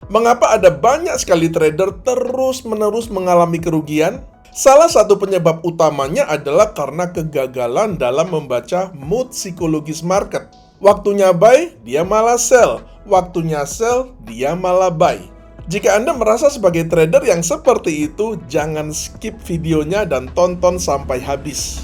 Mengapa ada banyak sekali trader terus-menerus mengalami kerugian? Salah satu penyebab utamanya adalah karena kegagalan dalam membaca mood psikologis market. Waktunya buy, dia malah sell. Waktunya sell, dia malah buy. Jika Anda merasa sebagai trader yang seperti itu, jangan skip videonya dan tonton sampai habis.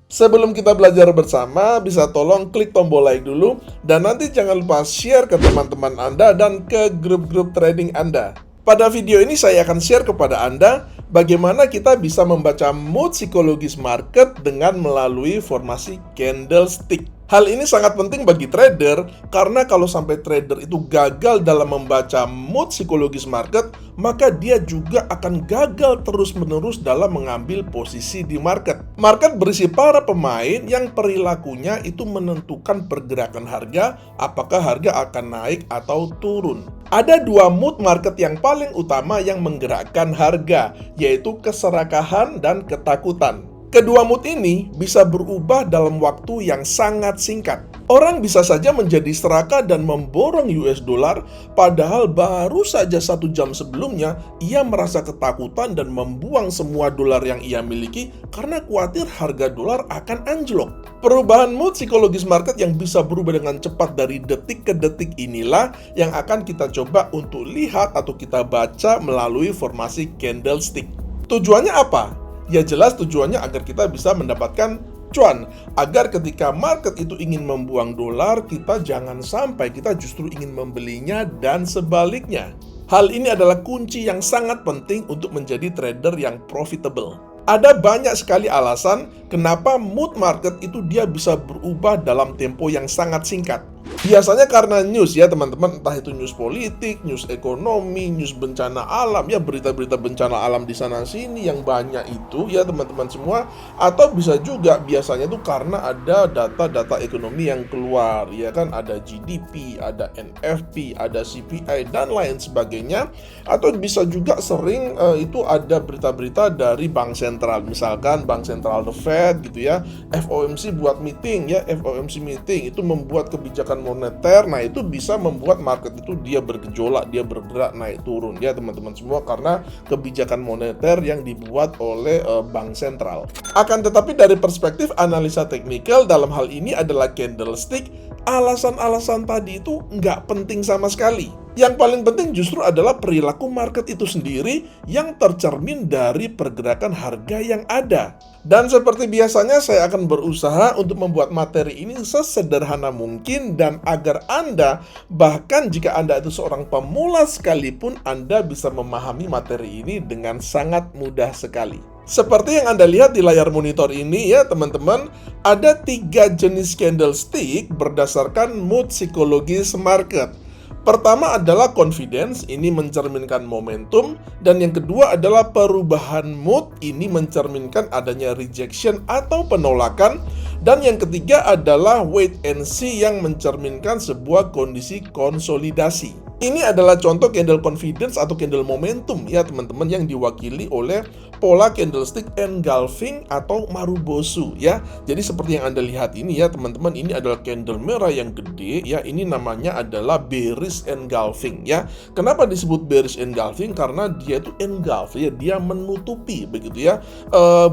Sebelum kita belajar bersama, bisa tolong klik tombol like dulu, dan nanti jangan lupa share ke teman-teman Anda dan ke grup-grup trading Anda. Pada video ini saya akan share kepada Anda bagaimana kita bisa membaca mood psikologis market dengan melalui formasi candlestick. Hal ini sangat penting bagi trader karena kalau sampai trader itu gagal dalam membaca mood psikologis market, maka dia juga akan gagal terus-menerus dalam mengambil posisi di market. Market berisi para pemain yang perilakunya itu menentukan pergerakan harga, apakah harga akan naik atau turun. Ada dua mood market yang paling utama yang menggerakkan harga, yaitu keserakahan dan ketakutan. Kedua mood ini bisa berubah dalam waktu yang sangat singkat. Orang bisa saja menjadi serakah dan memborong US dollar, padahal baru saja 1 jam sebelumnya ia merasa ketakutan dan membuang semua dolar yang ia miliki karena khawatir harga dolar akan anjlok. Perubahan mood psikologis market yang bisa berubah dengan cepat dari detik ke detik inilah yang akan kita coba untuk lihat atau kita baca melalui formasi candlestick. Tujuannya apa? Ya jelas tujuannya agar kita bisa mendapatkan cuan, agar ketika market itu ingin membuang dolar, kita jangan sampai kita justru ingin membelinya dan sebaliknya. Hal ini adalah kunci yang sangat penting untuk menjadi trader yang profitable. Ada banyak sekali alasan kenapa mood market itu dia bisa berubah dalam tempo yang sangat singkat. Biasanya karena news ya teman-teman, entah itu news politik, news ekonomi, news bencana alam, ya berita-berita bencana alam di sana sini yang banyak itu ya teman-teman semua. Atau bisa juga biasanya itu karena ada data-data ekonomi yang keluar, ya kan, ada GDP, ada NFP, ada CPI dan lain sebagainya. Atau bisa juga sering itu ada berita-berita dari bank sentral, misalkan bank sentral The Fed gitu ya, FOMC buat meeting ya, FOMC meeting itu membuat kebijakan moneter. Nah itu bisa membuat market itu dia bergejolak, dia bergerak naik turun ya teman-teman semua, karena kebijakan moneter yang dibuat oleh bank sentral. Akan tetapi dari perspektif analisa teknikal dalam hal ini adalah candlestick, alasan-alasan tadi itu nggak penting sama sekali. Yang paling penting justru adalah perilaku market itu sendiri yang tercermin dari pergerakan harga yang ada. Dan seperti biasanya saya akan berusaha untuk membuat materi ini sesederhana mungkin dan agar Anda, bahkan jika Anda itu seorang pemula sekalipun, Anda bisa memahami materi ini dengan sangat mudah sekali. Seperti yang Anda lihat di layar monitor ini ya teman-teman, ada 3 jenis candlestick berdasarkan mood psikologis market. Pertama adalah confidence, ini mencerminkan momentum, dan yang kedua adalah perubahan mood, ini mencerminkan adanya rejection atau penolakan, dan yang ketiga adalah wait and see yang mencerminkan sebuah kondisi konsolidasi. Ini adalah contoh candle confidence atau candle momentum ya teman-teman, yang diwakili oleh pola candlestick engulfing atau marubozu ya. Jadi seperti yang Anda lihat ini ya teman-teman, ini adalah candle merah yang gede ya, ini namanya adalah bearish engulfing ya. Kenapa disebut bearish engulfing? Karena dia itu engulf ya, dia menutupi begitu ya,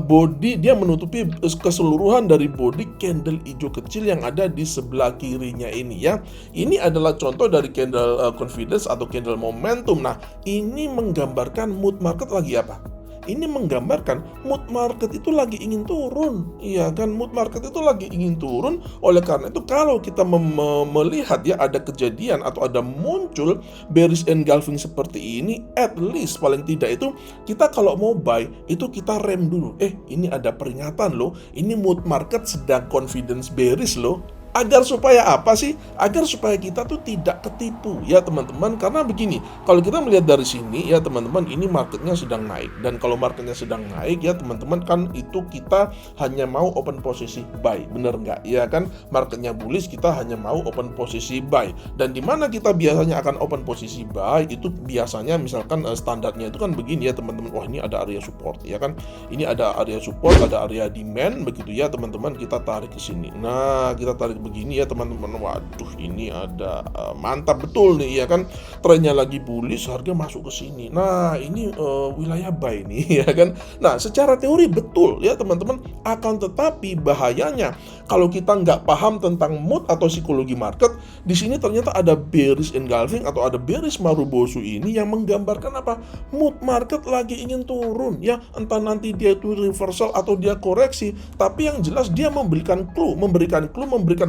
body, dia menutupi keseluruhan dari body candle hijau kecil yang ada di sebelah kirinya ini ya. Ini adalah contoh dari candle confidence atau candle momentum. Nah, ini menggambarkan mood market lagi apa? Ini menggambarkan mood market itu lagi ingin turun. Iya kan, mood market itu lagi ingin turun. Oleh karena itu kalau kita melihat ya ada kejadian atau ada muncul bearish engulfing seperti ini, at least paling tidak itu kita kalau mau buy itu kita rem dulu. Ini ada peringatan loh. Ini mood market sedang confidence bearish loh. Agar supaya apa sih? Agar supaya kita tuh tidak ketipu ya teman-teman. Karena begini, kalau kita melihat dari sini ya teman-teman, ini marketnya sedang naik. Dan kalau marketnya sedang naik ya teman-teman, kan itu kita hanya mau open posisi buy, bener nggak? Ya kan, marketnya bullish, kita hanya mau open posisi buy. Dan dimana kita biasanya akan open posisi buy, itu biasanya misalkan standarnya itu kan begini ya teman-teman. Wah, ini ada area support ya kan. Ini ada area support, ada area demand, begitu ya teman-teman. Kita tarik ke sini. Nah, kita tarik begini ya teman-teman. Waduh, ini ada mantap betul nih ya kan, trennya lagi bullish, harga masuk ke sini. Nah, ini wilayah buy nih ya kan. Nah, secara teori betul ya teman-teman, akan tetapi bahayanya kalau kita nggak paham tentang mood atau psikologi market, di sini ternyata ada bearish engulfing atau ada bearish marubozu ini yang menggambarkan apa? Mood market lagi ingin turun ya, entah nanti dia itu reversal atau dia koreksi, tapi yang jelas dia memberikan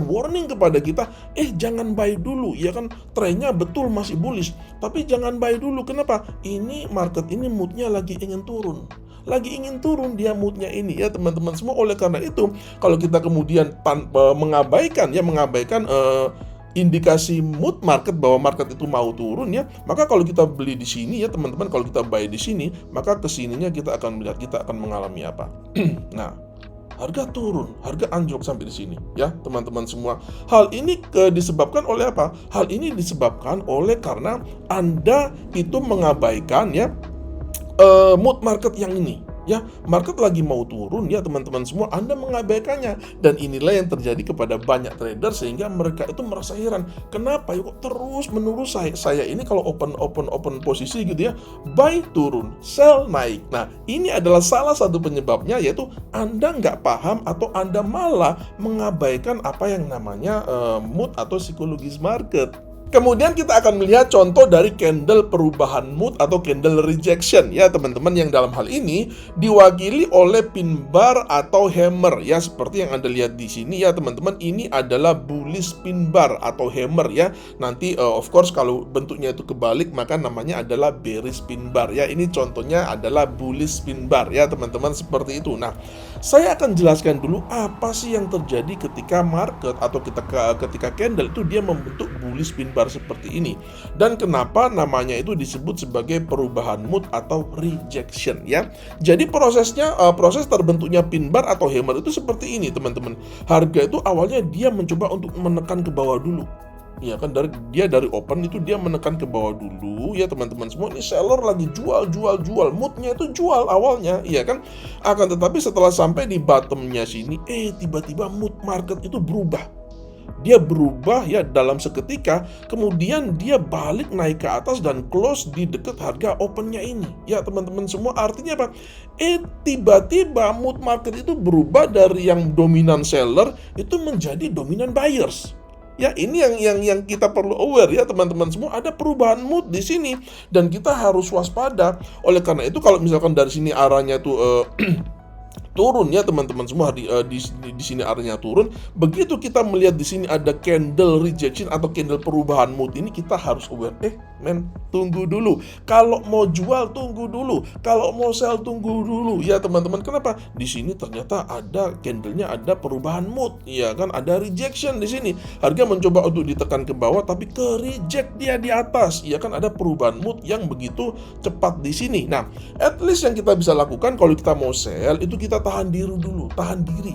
warning kepada kita, jangan buy dulu ya kan, trennya betul masih bullish, tapi jangan buy dulu. Kenapa? Ini market ini moodnya lagi ingin turun, dia moodnya ini ya teman-teman semua. Oleh karena itu, kalau kita kemudian mengabaikan indikasi mood market bahwa market itu mau turun ya, maka kalau kita beli di sini ya teman-teman, kalau kita buy di sini, maka kesininya kita akan melihat kita akan mengalami apa? Nah, harga turun, harga anjlok sampai di sini ya teman-teman semua. Hal ini disebabkan oleh apa? Hal ini disebabkan oleh karena Anda itu mengabaikan ya mood market yang ini ya. Market lagi mau turun ya teman-teman semua, Anda mengabaikannya, dan inilah yang terjadi kepada banyak trader sehingga mereka itu merasa heran, kenapa ya kok terus menerus saya ini kalau open posisi gitu ya, buy turun, sell naik. Nah, ini adalah salah satu penyebabnya, yaitu Anda nggak paham atau Anda malah mengabaikan apa yang namanya mood atau psikologis market. Kemudian kita akan melihat contoh dari candle perubahan mood atau candle rejection ya teman-teman, yang dalam hal ini diwakili oleh pin bar atau hammer ya, seperti yang Anda lihat di sini ya teman-teman. Ini adalah bullish pin bar atau hammer ya. Nanti of course kalau bentuknya itu kebalik maka namanya adalah bearish pin bar ya. Ini contohnya adalah bullish pin bar ya teman-teman, seperti itu. Nah, saya akan jelaskan dulu apa sih yang terjadi ketika market atau ketika candle itu dia membentuk bullish pin bar seperti ini, dan kenapa namanya itu disebut sebagai perubahan mood atau rejection ya. Jadi proses terbentuknya pin bar atau hammer itu seperti ini teman-teman. Harga itu awalnya dia mencoba untuk menekan ke bawah dulu ya kan, dari open itu dia menekan ke bawah dulu ya teman-teman semua. Ini seller lagi jual, moodnya itu jual awalnya ya kan. Akan tetapi setelah sampai di bottomnya sini, tiba-tiba mood market itu berubah. Dia berubah ya dalam seketika, kemudian dia balik naik ke atas dan close di dekat harga opennya ini ya teman-teman semua. Artinya apa? Tiba-tiba mood market itu berubah dari yang dominan seller itu menjadi dominan buyers. Ya, ini yang kita perlu aware ya teman-teman semua, ada perubahan mood di sini dan kita harus waspada. Oleh karena itu, kalau misalkan dari sini arahnya tuh turun ya teman-teman semua, di sini arahnya turun. Begitu kita melihat di sini ada candle rejection atau candle perubahan mood ini, kita harus aware. Tunggu dulu. Kalau mau jual tunggu dulu. Kalau mau sell tunggu dulu ya teman-teman. Kenapa? Di sini ternyata ada candlenya ada perubahan mood, ya kan? Ada rejection di sini. Harga mencoba untuk ditekan ke bawah tapi ke reject dia di atas, ya kan? Ada perubahan mood yang begitu cepat di sini. Nah, at least yang kita bisa lakukan kalau kita mau sell itu kita tahan diri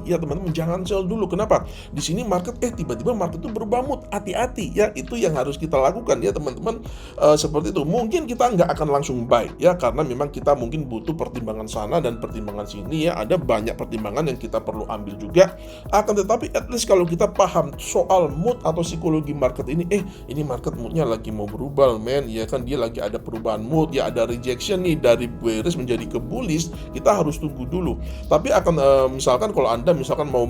ya teman-teman, jangan sell dulu. Kenapa? Di sini market tiba-tiba market itu berubah mood, hati-hati ya, itu yang harus kita lakukan ya teman-teman. Seperti itu. Mungkin kita nggak akan langsung buy ya, karena memang kita mungkin butuh pertimbangan sana dan pertimbangan sini ya, ada banyak pertimbangan yang kita perlu ambil juga. Akan tetapi at least kalau kita paham soal mood atau psikologi market ini, ini market moodnya lagi mau berubah ya kan, dia lagi ada perubahan mood ya, ada rejection nih dari bearish menjadi ke bullish, kita harus tunggu dulu. Tapi akan misalkan kalau Anda misalkan mau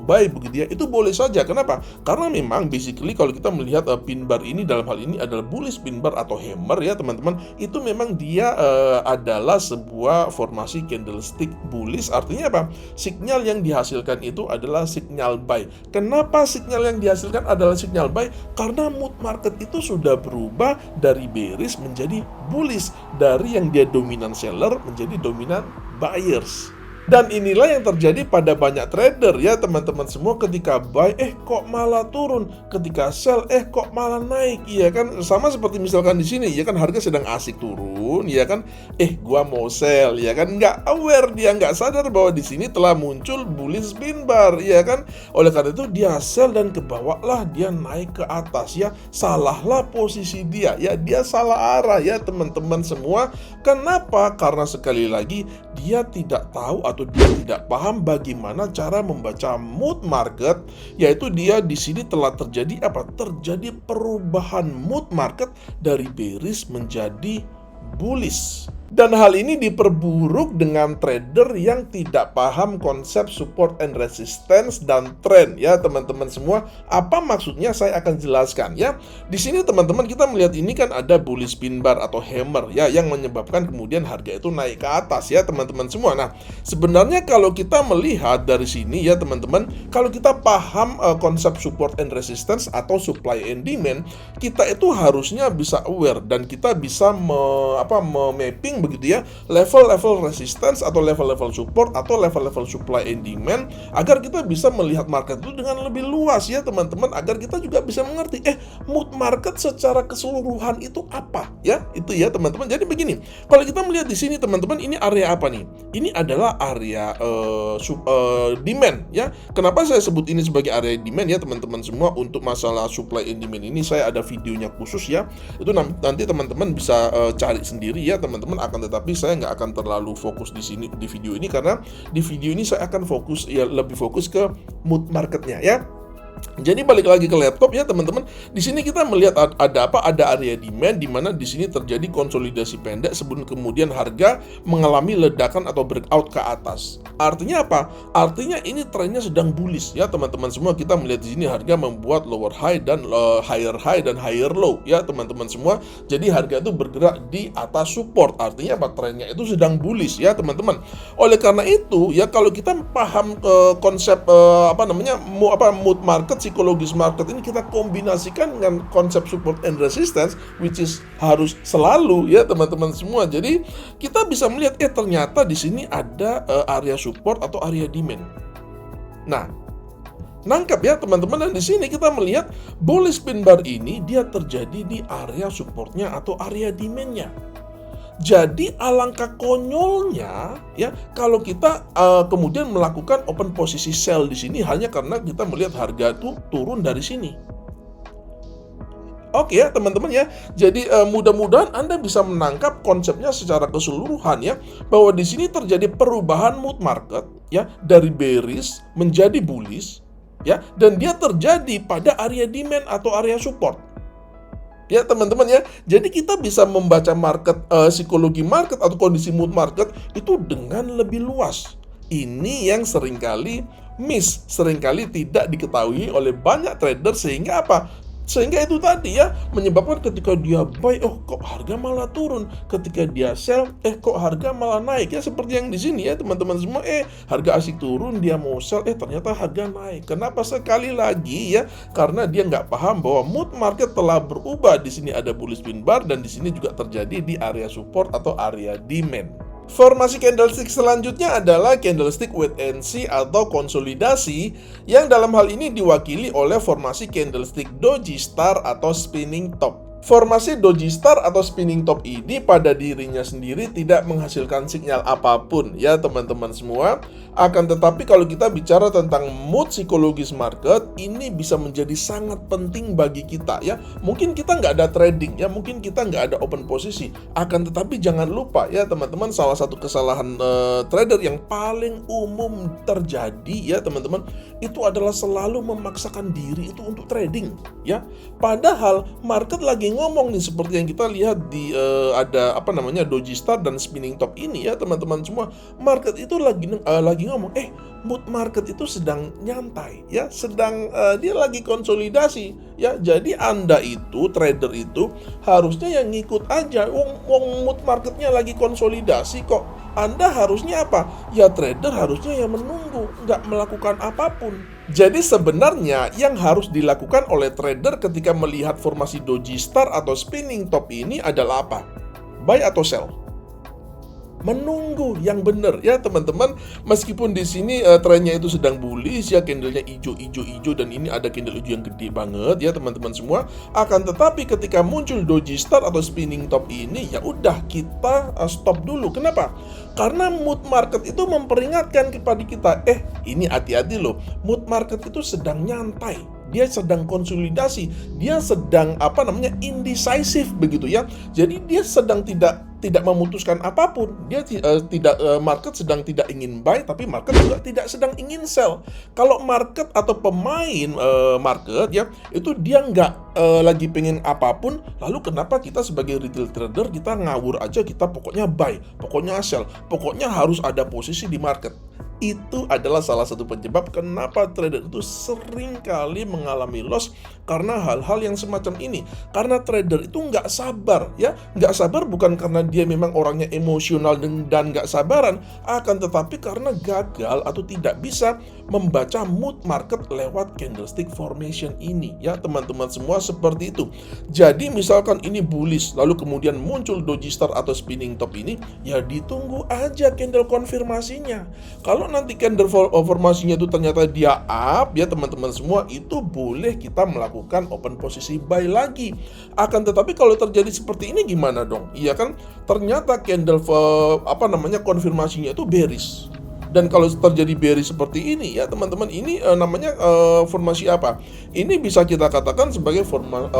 buy begitu ya, itu boleh saja. Kenapa? Karena memang basically kalau kita melihat pin bar ini dalam hal ini adalah bullish pin bar atau hammer ya teman-teman, itu memang dia adalah sebuah formasi candlestick bullish. Artinya apa? Sinyal yang dihasilkan itu adalah sinyal buy. Kenapa sinyal yang dihasilkan adalah sinyal buy? Karena mood market itu sudah berubah dari bearish menjadi bullish, dari yang dia dominan seller menjadi dominan buyers. Dan inilah yang terjadi pada banyak trader ya teman-teman semua, ketika buy kok malah turun, ketika sell kok malah naik, ya kan? Sama seperti misalkan di sini ya kan, harga sedang asik turun ya kan, gua mau sell ya kan, nggak aware, dia nggak sadar bahwa di sini telah muncul bullish spin bar ya kan. Oleh karena itu dia sell dan ke bawah lah dia naik ke atas ya. Salahlah posisi dia ya, dia salah arah ya teman-teman semua. Kenapa? Karena sekali lagi dia tidak tahu atau dia tidak paham bagaimana cara membaca mood market, yaitu dia di sini telah terjadi apa? Terjadi perubahan mood market dari bearish menjadi bullish. Dan hal ini diperburuk dengan trader yang tidak paham konsep support and resistance dan trend ya teman-teman semua. Apa maksudnya saya akan jelaskan ya. Di sini teman-teman kita melihat ini kan ada bullish spin bar atau hammer ya, yang menyebabkan kemudian harga itu naik ke atas ya teman-teman semua. Nah, sebenarnya kalau kita melihat dari sini ya teman-teman, kalau kita paham konsep support and resistance atau supply and demand, kita itu harusnya bisa aware dan kita bisa mapping begitu ya, level-level resistance atau level-level support atau level-level supply and demand, agar kita bisa melihat market itu dengan lebih luas ya teman-teman, agar kita juga bisa mengerti mood market secara keseluruhan itu apa ya, itu ya teman-teman. Jadi begini, kalau kita melihat di sini teman-teman, ini area apa nih? Ini adalah area demand ya. Kenapa saya sebut ini sebagai area demand ya teman-teman semua? Untuk masalah supply and demand ini saya ada videonya khusus ya, itu nanti teman-teman bisa cari sendiri ya teman-teman. Akan tetapi saya nggak akan terlalu fokus di sini di video ini, karena di video ini saya akan fokus ya, lebih fokus ke mood marketnya ya. Jadi balik lagi ke laptop ya teman-teman. Di sini kita melihat ada apa? Ada area demand di mana di sini terjadi konsolidasi pendek sebelum kemudian harga mengalami ledakan atau breakout ke atas. Artinya apa? Artinya ini trennya sedang bullish ya teman-teman semua. Kita melihat di sini harga membuat lower high dan higher high dan higher low ya teman-teman semua. Jadi harga itu bergerak di atas support. Artinya apa? Trennya itu sedang bullish ya teman-teman. Oleh karena itu ya, kalau kita paham konsep mood market, psikologis market ini, kita kombinasikan dengan konsep support and resistance, which is harus selalu ya teman-teman semua. Jadi kita bisa melihat ternyata di sini ada area support atau area demand. Nah, nangkap ya teman-teman. Dan di sini kita melihat bullish spin bar ini dia terjadi di area supportnya atau area demandnya. Jadi alangkah konyolnya ya kalau kita kemudian melakukan open posisi sell di sini hanya karena kita melihat harga itu turun dari sini. Oke ya teman-teman ya. Jadi mudah-mudahan Anda bisa menangkap konsepnya secara keseluruhan ya, bahwa di sini terjadi perubahan mood market ya dari bearish menjadi bullish ya, dan dia terjadi pada area demand atau area support. Ya teman-teman ya, jadi kita bisa membaca market, psikologi market atau kondisi mood market itu dengan lebih luas. Ini yang seringkali seringkali tidak diketahui oleh banyak trader, sehingga apa? Sehingga itu tadi ya, menyebabkan ketika dia buy, kok harga malah turun. Ketika dia sell, kok harga malah naik. Ya seperti yang di sini ya teman-teman semua, harga asik turun, dia mau sell, ternyata harga naik. Kenapa? Sekali lagi ya, karena dia nggak paham bahwa mood market telah berubah. Di sini ada bullish spin bar dan di sini juga terjadi di area support atau area demand. Formasi candlestick selanjutnya adalah candlestick wait and see atau konsolidasi, yang dalam hal ini diwakili oleh formasi candlestick doji star atau spinning top. Formasi doji star atau spinning top ini pada dirinya sendiri tidak menghasilkan sinyal apapun ya teman-teman semua. Akan tetapi kalau kita bicara tentang mood psikologis market, ini bisa menjadi sangat penting bagi kita ya. Mungkin kita nggak ada trading ya, mungkin kita nggak ada open posisi. Akan tetapi jangan lupa ya teman-teman, salah satu kesalahan trader yang paling umum terjadi ya teman-teman, itu adalah selalu memaksakan diri itu untuk trading ya. Padahal market lagi ngomong nih, seperti yang kita lihat di ada doji star dan spinning top ini ya teman-teman semua. Market itu lagi ngomong mood market itu sedang nyantai ya, sedang dia lagi konsolidasi ya. Jadi Anda itu, trader itu harusnya yang ngikut aja. Wong mood marketnya lagi konsolidasi kok. Anda harusnya apa? Ya trader harusnya yang menunggu, nggak melakukan apapun. Jadi sebenarnya yang harus dilakukan oleh trader ketika melihat formasi doji star atau spinning top ini adalah apa? Buy atau sell? menunggu yang benar ya teman-teman. Meskipun di sini trennya itu sedang bullish ya, candlenya hijau dan ini ada candle hijau yang gede banget ya teman-teman semua. Akan tetapi ketika muncul doji star atau spinning top ini, ya udah kita stop dulu. Kenapa? Karena mood market itu memperingatkan kepada kita, ini hati-hati loh, mood market itu sedang nyantai, dia sedang konsolidasi, dia sedang indecisive begitu ya. Jadi dia sedang tidak memutuskan apapun. Dia market sedang tidak ingin buy, tapi market juga tidak sedang ingin sell. Kalau market atau pemain market ya, itu dia nggak lagi pengen apapun, lalu kenapa kita sebagai retail trader kita ngawur aja, kita pokoknya buy, pokoknya sell, pokoknya harus ada posisi di market. Itu adalah salah satu penyebab kenapa trader itu sering kali mengalami loss karena hal-hal yang semacam ini. Karena trader itu nggak sabar ya, nggak sabar bukan karena dia memang orangnya emosional dan nggak sabaran, akan tetapi karena gagal atau tidak bisa membaca mood market lewat candlestick formation ini ya teman-teman semua, seperti itu. Jadi misalkan ini bullish lalu kemudian muncul doji star atau spinning top ini, ya ditunggu aja candle konfirmasinya. Kalau nanti candle formasinya itu ternyata dia up ya teman-teman semua, itu boleh kita melakukan open posisi buy lagi. Akan tetapi kalau terjadi seperti ini gimana dong? Iya kan, ternyata candle konfirmasinya itu bearish. Dan kalau terjadi bearish seperti ini ya teman-teman, ini namanya formasi apa? Ini bisa kita katakan sebagai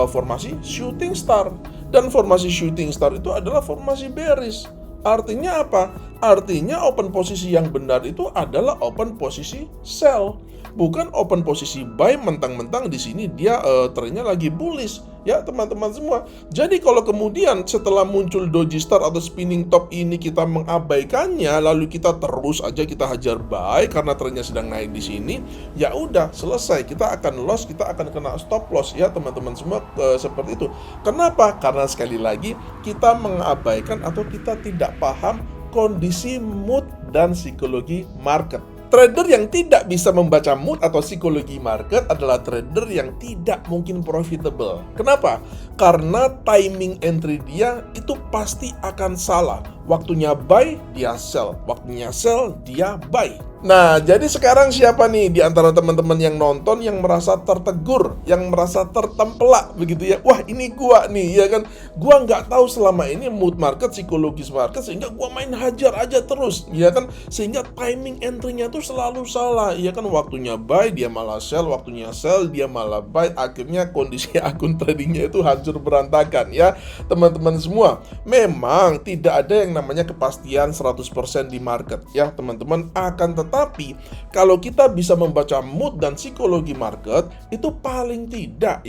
formasi shooting star. Dan formasi shooting star itu adalah formasi bearish. Artinya apa? Artinya open posisi yang benar itu adalah open posisi sell, bukan open posisi buy mentang-mentang di sini dia trennya lagi bullish ya teman-teman semua. Jadi kalau kemudian setelah muncul doji star atau spinning top ini kita mengabaikannya, lalu kita terus aja kita hajar buy karena trennya sedang naik di sini, ya udah selesai, kita akan loss, kita akan kena stop loss ya teman-teman semua, seperti itu. Kenapa? Karena sekali lagi kita mengabaikan atau kita tidak paham kondisi mood dan psikologi market. Trader yang tidak bisa membaca mood atau psikologi market adalah trader yang tidak mungkin profitable. Kenapa? Karena timing entry dia itu pasti akan salah. Waktunya buy, dia sell. Waktunya sell, dia buy. Nah, jadi sekarang siapa nih di antara teman-teman yang nonton yang merasa tertegur, yang merasa tertempelak begitu ya? Wah, ini gua nih, ya kan? Gua nggak tahu selama ini mood market, psikologis market, sehingga gua main hajar aja terus, ya kan? Sehingga timing entry-nya tuh selalu salah, ya kan? Waktunya buy, dia malah sell, waktunya sell, dia malah buy. Akhirnya kondisi akun tradingnya itu hancur berantakan, ya teman-teman semua. Memang tidak ada yang namanya kepastian 100% di market, ya teman-teman. Akan tetapi kalau kita bisa membaca mood dan psikologi market, itu paling tidak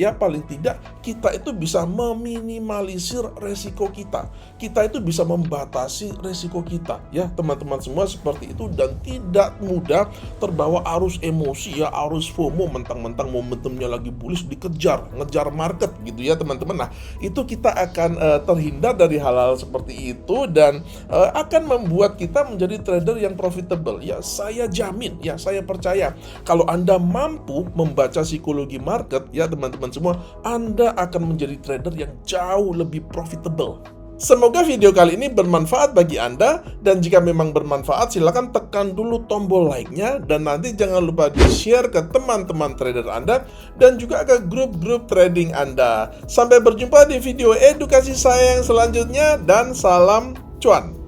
kita itu bisa meminimalisir resiko kita. Kita itu bisa membatasi resiko kita, ya teman-teman semua, seperti itu. Dan tidak mudah terbawa arus emosi, ya arus FOMO, mentang-mentang momentumnya lagi bullish ngejar market gitu ya teman-teman. Nah, itu kita akan terhindar dari hal-hal seperti itu dan akan membuat kita menjadi trader yang profitable. Ya, saya jamin, ya saya percaya kalau Anda mampu membaca psikologi market, ya teman-teman semua, Anda akan menjadi trader yang jauh lebih profitable. Semoga video kali ini bermanfaat bagi Anda, dan jika memang bermanfaat silahkan tekan dulu tombol like-nya, dan nanti jangan lupa di-share ke teman-teman trader Anda dan juga ke grup-grup trading Anda. Sampai berjumpa di video edukasi saya yang selanjutnya, dan salam cuan.